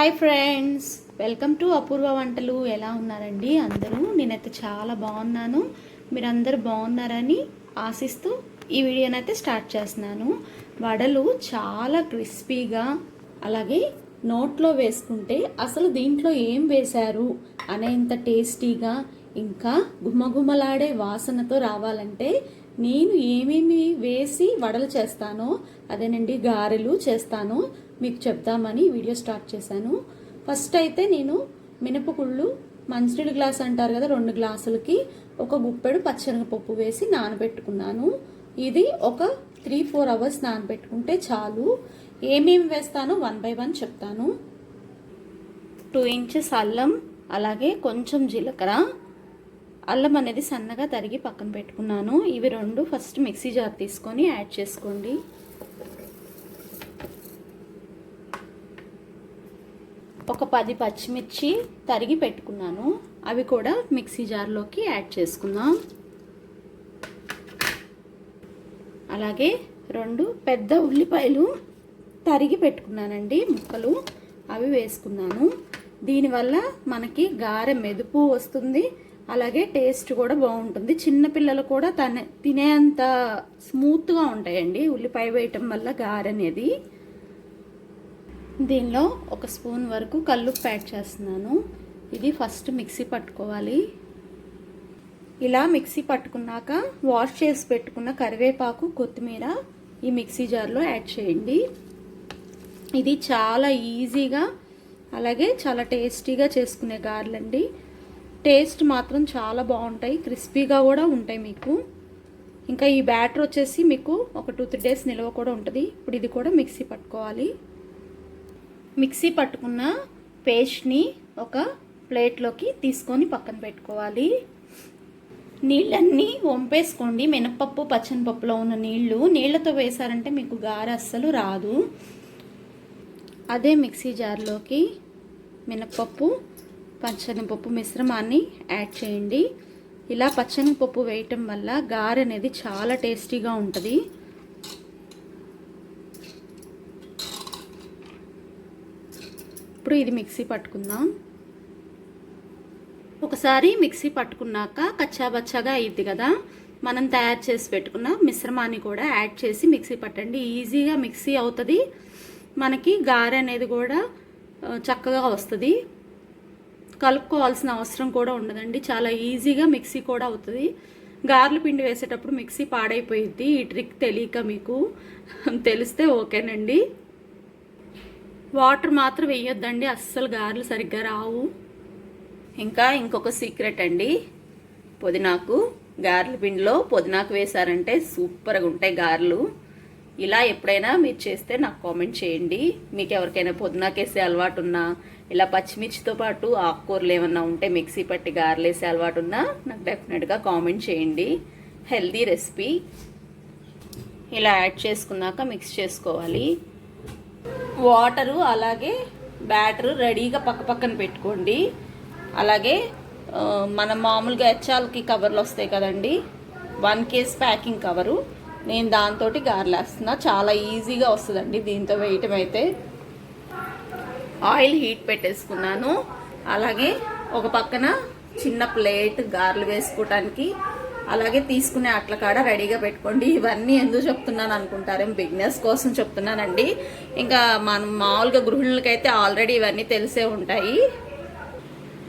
Hi friends, welcome to అపూర్వ వంటలు. ఎలా ఉన్నారండి అందరూ? నేనైతే చాలా బాగున్నాను. మీరందరూ బాగున్నారని ఆశిస్తూ ఈ వీడియోనైతే స్టార్ట్ చేస్తున్నాను. వడలు చాలా క్రిస్పీగా, అలాగే నోట్లో వేసుకుంటే అసలు దీంట్లో ఏం వేశారు అనేంత టేస్టీగా, ఇంకా గుమగుమలాడే వాసనతో రావాలంటే నేను ఏమేమి వేసి వడలు చేస్తానో, అదేనండి గారెలు చేస్తానో మీకు చెప్దామని వీడియో స్టార్ట్ చేశాను. ఫస్ట్ అయితే నేను మినపగుళ్ళు మంచినీళ్ళ గ్లాస్ అంటారు కదా, 2 గ్లాసులకి ఒక గుప్పెడు పచ్చెనగపప్పు వేసి నానబెట్టుకున్నాను. ఇది ఒక 3-4 అవర్స్ నానబెట్టుకుంటే చాలు. ఏమేమి వేస్తానో 1 by 1 చెప్తాను. 2 ఇంచెస్ అల్లం, అలాగే కొంచెం జీలకర్ర. అల్లం అనేది సన్నగా తరిగి పక్కన పెట్టుకున్నాను. ఇవి 2 ఫస్ట్ మిక్సీ జార్ తీసుకొని యాడ్ చేసుకోండి. ఒక 10 పచ్చిమిర్చి తరిగి పెట్టుకున్నాను, అవి కూడా మిక్సీ జార్లోకి యాడ్ చేసుకుందాం. అలాగే 2 పెద్ద ఉల్లిపాయలు తరిగి పెట్టుకున్నానండి ముక్కలు, అవి వేసుకున్నాను. దీనివల్ల మనకి గారె మెదుపు వస్తుంది, అలాగే టేస్ట్ కూడా బాగుంటుంది. చిన్నపిల్లలు కూడా తినేంత స్మూత్గా ఉంటాయండి ఉల్లిపాయ వేయటం వల్ల గారె అనేది. దీనిలో 1 స్పూన్ వరకు కల్లుప్పు యాడ్ చేస్తున్నాను. ఇది ఫస్ట్ మిక్సీ పట్టుకోవాలి. ఇలా మిక్సీ పట్టుకున్నాక వాష్ చేసి పెట్టుకున్న కరివేపాకు, కొత్తిమీర ఈ మిక్సీ జార్లో యాడ్ చేయండి. ఇది చాలా ఈజీగా, అలాగే చాలా టేస్టీగా చేసుకునే గారెలండి. టేస్ట్ మాత్రం చాలా బాగుంటాయి, క్రిస్పీగా కూడా ఉంటాయి మీకు. ఇంకా ఈ బ్యాటర్ వచ్చేసి మీకు ఒక 2-3 డేస్ నిల్వ కూడా ఉంటుంది. ఇప్పుడు ఇది కూడా మిక్సీ పట్టుకోవాలి. మిక్సీ పట్టుకున్న పేస్ట్ని ఒక ప్లేట్లోకి తీసుకొని పక్కన పెట్టుకోవాలి. నీళ్ళన్నీ వంపేసుకోండి. మినపప్పు, పచ్చనిపప్పులో ఉన్న నీళ్ళతో వేసారంటే మీకు గారె అస్సలు రాదు. అదే మిక్సీ జార్లోకి మినపప్పు, పచ్చనిపప్పు మిశ్రమాన్ని యాడ్ చేయండి. ఇలా పచ్చనిపప్పు వేయటం వల్ల గారె అనేది చాలా టేస్టీగా ఉంటుంది. ఇప్పుడు ఇది మిక్సీ పట్టుకుందాం. ఒకసారి మిక్సీ పట్టుకున్నాక కచ్చాబచ్చాగా అయ్యిద్ది కదా, మనం తయారు చేసి పెట్టుకున్న మిశ్రమాన్ని కూడా యాడ్ చేసి మిక్సీ పట్టండి. ఈజీగా మిక్సీ అవుతుంది, మనకి గారె అనేది కూడా చక్కగా వస్తుంది. కలుపుకోవాల్సిన అవసరం కూడా ఉండదండి, చాలా ఈజీగా మిక్సీ కూడా అవుతుంది. గారెల పిండి వేసేటప్పుడు మిక్సీ పాడైపోయిద్ది. ఈ ట్రిక్ తెలియక మీకు తెలిస్తే ఓకేనండి. వాటర్ మాత్రం వేయొద్దండి, అస్సలు గారెలు సరిగ్గా రావు. ఇంకా ఇంకొక సీక్రెట్ అండి, పుదీనాకు. గారెల పిండిలో పుదీనాకు వేశారంటే సూపర్గా ఉంటాయి గారెలు. ఇలా ఎప్పుడైనా మీరు చేస్తే నాకు కామెంట్ చేయండి. మీకు ఎవరికైనా పుదీనాకు వేసే అలవాటు ఉన్నా, ఇలా పచ్చిమిర్చితో పాటు ఆకుకూరలు ఏమన్నా ఉంటే మిక్సీ పట్టి గారెలు వేసే అలవాటు ఉన్నా నాకు డెఫినెట్గా కామెంట్ చేయండి. Healthy recipe. ఇలా యాడ్ చేసుకున్నాక మిక్స్ చేసుకోవాలి. వాటరు అలాగే బ్యాటరు రెడీగా పక్కన పెట్టుకోండి. అలాగే మనం మామూలుగా హెచ్ఆల్కి కవర్లు వస్తాయి కదండి, 1 కేజీ ప్యాకింగ్ కవరు, నేను దాంతో గారెలు వేస్తున్నా. చాలా ఈజీగా వస్తుందండి దీంతో వేయటం అయితే. ఆయిల్ హీట్ పెట్టేసుకున్నాను. అలాగే ఒక పక్కన చిన్న ప్లేట్ గారెలు వేసుకోవటానికి, అలాగే తీసుకునే అట్ల కాడ రెడీగా పెట్టుకోండి. ఇవన్నీ ఎందుకు చెప్తున్నాను అనుకుంటారేం, బిగినర్స్ కోసం చెప్తున్నానండి. ఇంకా మనం మామూలుగా గృహిణులకైతే ఆల్రెడీ ఇవన్నీ తెలిసే ఉంటాయి.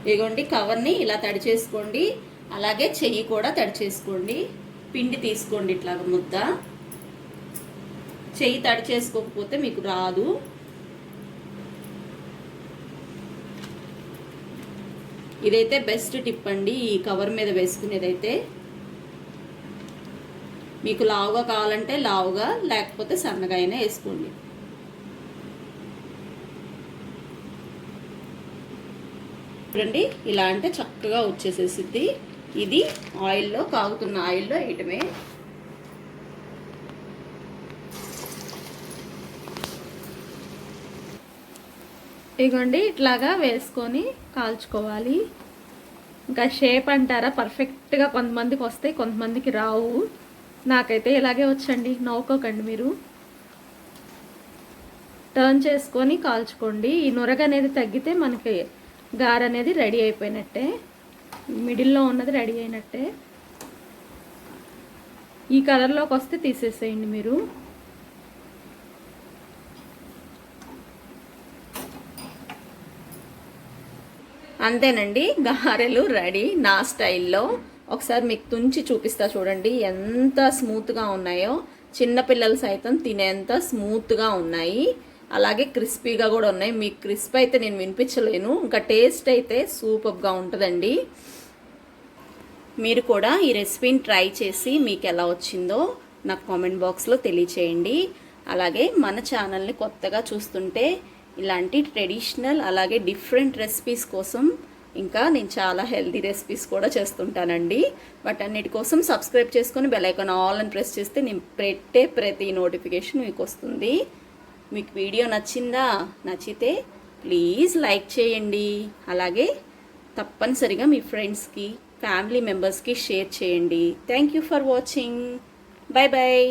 ఇదిగోండి, కవర్ని ఇలా తడి చేసుకోండి, అలాగే చెయ్యి కూడా తడి చేసుకోండి. పిండి తీసుకోండి ఇట్లాగ ముద్ద. చెయ్యి తడి చేసుకోకపోతే మీకు రాదు. ఇదైతే బెస్ట్ టిప్ అండి, ఈ కవర్ మీద వేసుకునేదైతే. మీకు లావుగా కావాలంటే లావుగా, లేకపోతే సన్నగా అయినా వేసుకోండి. చూడండి, ఇలా అంటే చక్కగా వచ్చేసేసిద్ది. ఇది ఆయిల్లో, కాగుతున్న ఆయిల్లో వేయటమే. ఇదిగోండి, ఇట్లాగా వేసుకొని కాల్చుకోవాలి. ఇంకా షేప్ అంటారా, పర్ఫెక్ట్గా కొంతమందికి వస్తాయి, కొంతమందికి రావు. నాకైతే ఇలాగే వచ్చండి, నవ్వుకోకండి మీరు. టర్న్ చేసుకొని కాల్చుకోండి. ఈ నురగ అనేది తగ్గితే మనకి గారె అనేది రెడీ అయిపోయినట్టే, మిడిల్లో ఉన్నది రెడీ అయినట్టే. ఈ కలర్లోకి వస్తే తీసేసేయండి మీరు. అంతేనండి, గారెలు రెడీ నా స్టైల్లో. ఒకసారి మీకు తుంచి చూపిస్తా చూడండి ఎంత స్మూత్గా ఉన్నాయో. చిన్నపిల్లలు సైతం తినేంత స్మూత్గా ఉన్నాయి, అలాగే క్రిస్పీగా కూడా ఉన్నాయి. మీకు క్రిస్ప్ అయితే నేను వినిపించలేను, ఇంకా టేస్ట్ అయితే సూపర్గా ఉంటుందండి. మీరు కూడా ఈ రెసిపీని ట్రై చేసి మీకు ఎలా వచ్చిందో నాకు కామెంట్ బాక్స్లో తెలియచేయండి. అలాగే మన ఛానల్ని కొత్తగా చూస్తుంటే ఇలాంటి ట్రెడిషనల్ అలాగే డిఫరెంట్ రెసిపీస్ కోసం ఇంకా నేను చాలా హెల్తీ రెసిపీస్ కూడా చేస్తుంటానండి. వాటన్నిటి కోసం సబ్స్క్రైబ్ చేసుకొని బెల్ ఐకాన్ ఆల్ అని ప్రెస్ చేస్తే నేను పెట్టే ప్రతి నోటిఫికేషన్ మీకు వస్తుంది. మీకు వీడియో నచ్చిందా? నచ్చితే ప్లీజ్ లైక్ చేయండి. అలాగే తప్పనిసరిగా మీ ఫ్రెండ్స్కి, ఫ్యామిలీ మెంబర్స్కి షేర్ చేయండి. Thank you for watching. Bye bye.